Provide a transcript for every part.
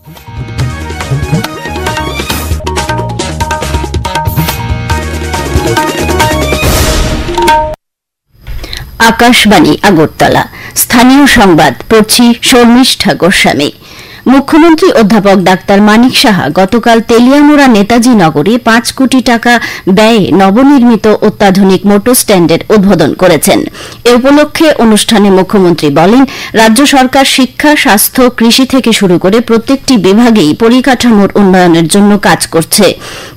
আকাশবাণী আগরতলা স্থানীয় সংবাদ পড়ছি শর্মিষ্ঠা গোস্বামী। মুখ্যমন্ত্রী অধ্যাপক ডাক্তার মানিক সাহা গতকাল তেলিয়ামুড়া নেতাজি নগরে ৫ কোটি টাকা ব্যয়ে নবনির্মিত অত্যাধুনিক মোটর স্ট্যান্ডের উদ্বোধন করেছেন। এ উপলক্ষে অনুষ্ঠানে মুখ্যমন্ত্রী বলেন, রাজ্য সরকার শিক্ষা, স্বাস্থ্য, কৃষি থেকে শুরু করে প্রত্যেকটি বিভাগেই পরিকাঠামোর উন্নয়নের জন্য কাজ করছে।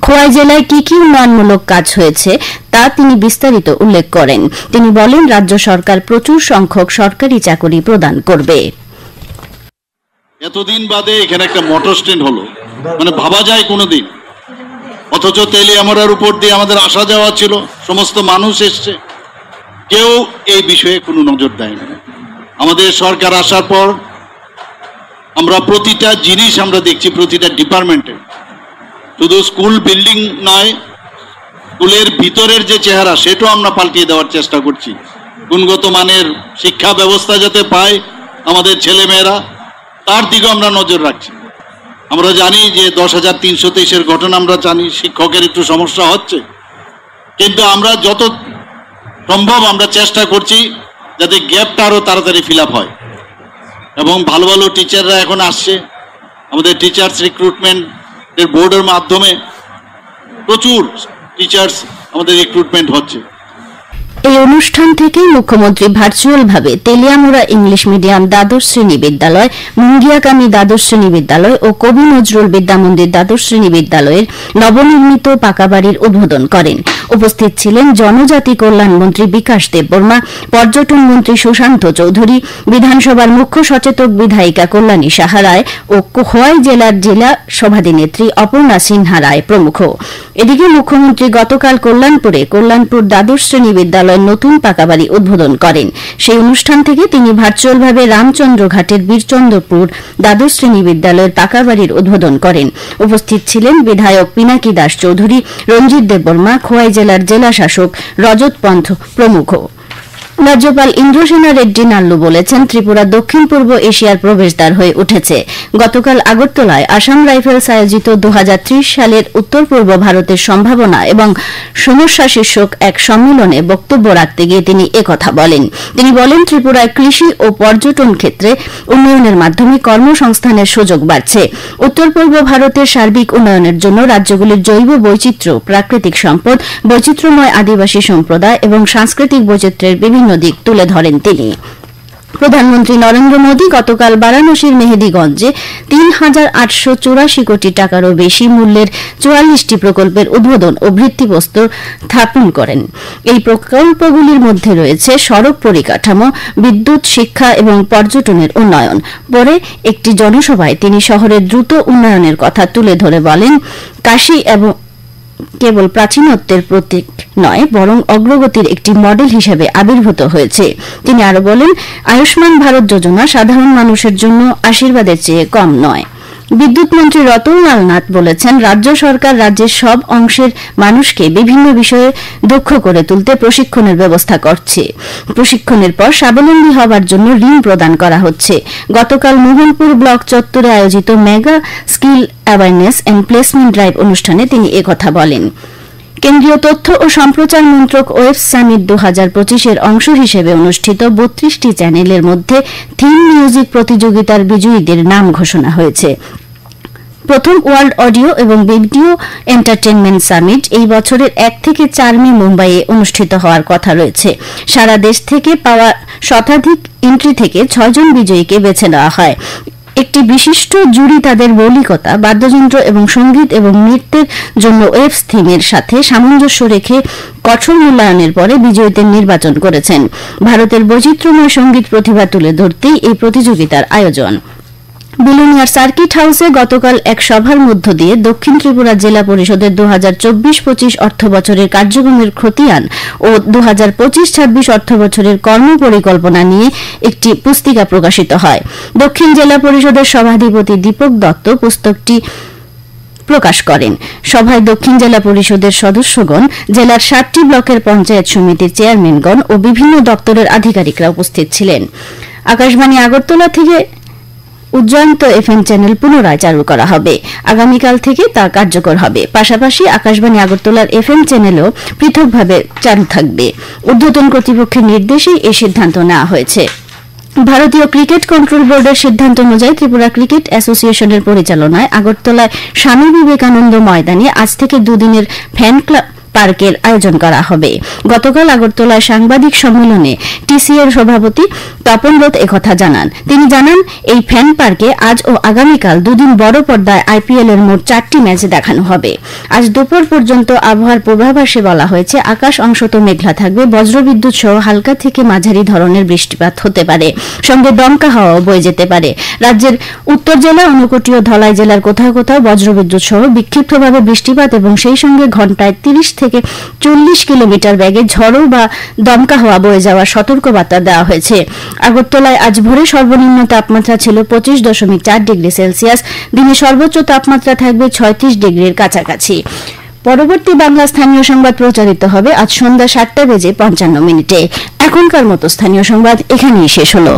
খোয়াই জেলায় কি কি উন্নয়নমূলক কাজ হয়েছে তা তিনি বিস্তারিত উল্লেখ করেন। তিনি বলেন, রাজ্য সরকার প্রচুর সংখ্যক সরকারি চাকরি প্রদান করবে। এতদিন বাদে এখানে একটা মোটর স্ট্যান্ড হলো, মানে ভাবা যায় কোনোদিন? অথচ তেলিয়ামুড়ার উপর দিয়ে আমাদের আসা যাওয়া ছিল, সমস্ত মানুষ এসছে, কেউ এই বিষয়ে কোনো নজর দেয়নি। আমাদের সরকার আসার পর আমরা প্রতিটা জিনিস আমরা দেখছি, প্রতিটা ডিপার্টমেন্টে, শুধু স্কুল বিল্ডিং নয়, স্কুলের ভিতরের যে চেহারা সেটাও আমরা পাল্টিয়ে দেওয়ার চেষ্টা করছি। গুণগত মানের শিক্ষা ব্যবস্থা যাতে পায় আমাদের ছেলেমেয়েরা, তার দিকে আমরা নজর রাখছি। আমরা জানি যে ১০,৩২৩ ঘটনা আমরা জানি, শিক্ষকের একটু সমস্যা হচ্ছে, কিন্তু আমরা যত সম্ভব আমরা চেষ্টা করছি যাতে গ্যাপটা আরো তাড়াতাড়ি ফিল আপ হয়। এবং ভালো ভালো টিচাররা এখন আসছে, আমাদের টিচার্স রিক্রুটমেন্টের বোর্ডের মাধ্যমে প্রচুর টিচার্স আমাদের রিক্রুটমেন্ট হচ্ছে। এই অনুষ্ঠান থেকে মুখ্যমন্ত্রী ভার্চুয়ালভাবে তেলিয়ামুড়া ইংলিশ মিডিয়াম দ্বাদশ শ্রেণী বিদ্যালয়, মুঙ্গিয়াকামী দ্বাদশ শ্রেণী বিদ্যালয় ও কবি নজরুল বিদ্যামন্দির দ্বাদশ শ্রেণী বিদ্যালয়ের নবনির্মিত পাকা বাড়ির উদ্বোধন করেন। উপস্থিত ছিলেন জনজাতি কল্যাণ মন্ত্রী বিকাশ দেববর্মা, পর্যটন মন্ত্রী সুশান্ত চৌধুরী, বিধানসভার মুখ্য সচেতক বিধায়িকা কল্যাণী সাহা রায় ও খোয়াই জেলার জেলা সভাধিনেত্রী অপর্ণা সিনহা রায় প্রমুখ। এদিকে মুখ্যমন্ত্রী গতকাল কল্যাণপুর দ্বাদশ শ্রেণী বিদ্যালয় নতুন পাকাবাড়ি উদ্বোধন করেন। সেই অনুষ্ঠান থেকে তিনি ভার্চুয়ালভাবে রামচন্দ্রঘাটের বীরচন্দ্রপুর দ্বাদশ শ্রেণী বিদ্যালয়ের পাকাবাড়ির উদ্বোধন করেন। উপস্থিত ছিলেন বিধায়ক পিনাকি দাস চৌধুরী, রঞ্জিত দেববর্মা, খোয়াই জেলার জেলা শাসক রজত পন্থ প্রমুখ। রাজ্যপাল ইন্দ্রসেনা রেড্ডি নাল্লু বলেছেন, ত্রিপুরা দক্ষিণ পূর্ব এশিয়ার প্রবেশদ্বার হয়ে উঠেছে। গতকাল আগরতলায় আসাম রাইফেলস আয়োজিত ২০৩০ সালের উত্তর পূর্ব ভারতের সম্ভাবনা এবং সমস্যা শীর্ষক এক সম্মেলনে বক্তব্য রাখতে গিয়ে তিনি একথা বলেন। তিনি বলেন, ত্রিপুরায় কৃষি ও পর্যটন ক্ষেত্রে উন্নয়নের মাধ্যমে কর্মসংস্থানের সুযোগ বাড়ছে। উত্তর পূর্ব ভারতের সার্বিক উন্নয়নের জন্য রাজ্যগুলির জৈব বৈচিত্র্য, প্রাকৃতিক সম্পদ, বৈচিত্র্যময় আদিবাসী সম্প্রদায় এবং সাংস্কৃতিক বৈচিত্র্যের বিভিন্ন দিক তুলে ধরেন তিনি। প্রধানমন্ত্রী নরেন্দ্র মোদী গতকাল বারাণসীর মেহেদিগঞ্জে ৩,৮৮৪ কোটি টাকারও বেশি মূল্যের ৪৪টি প্রকল্পের উদ্বোধন ও ভিত্তিপ্রস্তর স্থাপন করেন। এই প্রকল্পগুলির মধ্যে রয়েছে সড়ক পরিকাঠামো, বিদ্যুৎ, শিক্ষা এবং পর্যটনের উন্নয়ন। পরে একটি জনসভায় তিনি শহরের দ্রুত উন্নয়নের কথা তুলে ধরে বলেন, কাশী এবং কেবল প্রাচীনত্বের প্রতীক নয়, বরং অগ্রগতির একটি মডেল হিসেবে আবির্ভূত হয়েছে। তিনি আরো বলেন, আয়ুষ্মান ভারত যোজনা সাধারণ মানুষের জন্য আশীর্বাদের চেয়ে কম নয়। বিদ্যুৎ মন্ত্রী রতনলাল নাথ বলেছেন, রাজ্য সরকার রাজ্যের সব অংশের মানুষকে বিভিন্ন বিষয়ে দক্ষ করে তুলতে প্রশিক্ষণের ব্যবস্থা করছে। প্রশিক্ষণের পর স্বাবলম্বী হওয়ার জন্য ঋণ প্রদান করা হচ্ছে। গতকাল মোহনপুর ব্লক চত্বরে আয়োজিত mega skill awareness and placement drive অনুষ্ঠানে তিনি একথা বলেন। কেন্দ্রীয় তথ্য ও সম্প্রচার মন্ত্রক ওয়েব সামিট ২০২৫-এর অংশ হিসেবে অনুষ্ঠিত ৩২টি চ্যানেলের মধ্যে থিম মিউজিক প্রতিযোগিতার বিজয়ীদের নাম ঘোষণা হয়েছে। প্রথম ওয়ার্ল্ড অডিও এবং ভিডিও এন্টারটেইনমেন্ট সামিট এই বছরের ১ থেকে ৪ মে মুম্বাইয়ে অনুষ্ঠিত হওয়ার কথা রয়েছে। সারা দেশ থেকে পাওয়া শতাধিক এন্ট্রি থেকে ৬ জন বিজয়ীকে বেছে নেওয়া হয়। একটি বিশিষ্ট জুরি তাদের মৌলিকতা, বাদ্যযন্ত্র এবং সঙ্গীত এবং নৃত্যের জন্য ওয়েব থিমের সাথে সামঞ্জস্য রেখে কঠোর মূল্যায়নের পরে বিজয়ীদের নির্বাচন করেছেন। ভারতের বৈচিত্র্যময় সঙ্গীত প্রতিভা তুলে ধরতেই এই প্রতিযোগিতার আয়োজন। বিলোনিয়ার সার্কিট হাউসে গতকাল এক সভার মধ্য দিয়ে দক্ষিণ ত্রিপুরা জেলা পরিষদের ২০২৪-২৫ অর্থ বছরের কার্যক্রমের খতিয়ান ও ২০২৫-২৬ অর্থ বছরের কর্মপরিকল্পনা নিয়ে একটি পুস্তিকা প্রকাশিত হয়। দক্ষিণ জেলা পরিষদের সভাধিপতি দীপক দত্ত পুস্তকটি প্রকাশ করেন। সভায় দক্ষিণ জেলা পরিষদের সদস্যগণ, জেলার ৭টি ব্লকের পঞ্চায়েত সমিতির চেয়ারম্যানগণ ও বিভিন্ন দপ্তরের আধিকারিকরা উপস্থিত ছিলেন। আকাশবাণী আগরতলা থেকে উজ্জয়ন্ত এফএম চ্যানেল পুনরায় চালু করা হবে। আগামীকাল থেকে তা কার্যকর হবে। পাশাপাশি আকাশবাণী আগরতলার এফএম চ্যানেলও পৃথকভাবে চালু থাকবে। ঊর্ধ্বতন কর্তৃপক্ষের নির্দেশেই এই সিদ্ধান্ত নেওয়া হয়েছে। ভারতীয় ক্রিকেট কন্ট্রোল বোর্ডের সিদ্ধান্ত অনুযায়ী ত্রিপুরা ক্রিকেট অ্যাসোসিয়েশনের পরিচালনায় আগরতলায় স্বামী বিবেকানন্দ ময়দানে আজ থেকে দুদিনের ফ্যান ক্লাব পার্কের আয়োজন করা হবে। গতকাল আগরতলায় সাংবাদিক সম্মেলনে টিসিএর সভাপতি তপন রথ একথা জানান। তিনি জানান, এই ফ্যান পার্কে আজ ও আগামীকাল দুদিন বড় পর্দায় আইপিএল এর মোট 4টি ম্যাচ দেখানো হবে। আজ দুপুর পর্যন্ত আবহাওয়ার পূর্বাভাসে বলা হয়েছে, আকাশ অংশত মেঘলা থাকবে, বজ্রবিদ্যুৎ সহ হালকা থেকে মাঝারি ধরনের বৃষ্টিপাত হতে পারে, সঙ্গে দমকা হাওয়াও বয়ে যেতে পারে। রাজ্যের উত্তর জেলা, ঊনকোটি ও ধলাই জেলার কোথাও কোথাও বজ্রবিদ্যুৎ সহ বিক্ষিপ্তভাবে বৃষ্টিপাত এবং সেই সঙ্গে ঘণ্টায় 30 থেকে 40 কিলোমিটার বেগে ঝড়ো বা দমকা হাওয়া বয়ে যাওয়ার সতর্কবার্তা দেওয়া হয়েছে। আগরতলায় আজ ভোরে সর্বনিম্ন তাপমাত্রা ছিল 25.4 ডিগ্রি সেলসিয়াস। দিনে সর্বোচ্চ তাপমাত্রা থাকবে 36 ডিগ্রির কাছাকাছি। পরবর্তী বাংলা স্থানীয় সংবাদ প্রচারিত হবে আজ সন্ধ্যা 7:55 মিনিটে। এখনকার মতো স্থানীয় সংবাদ এখানেই শেষ হলো।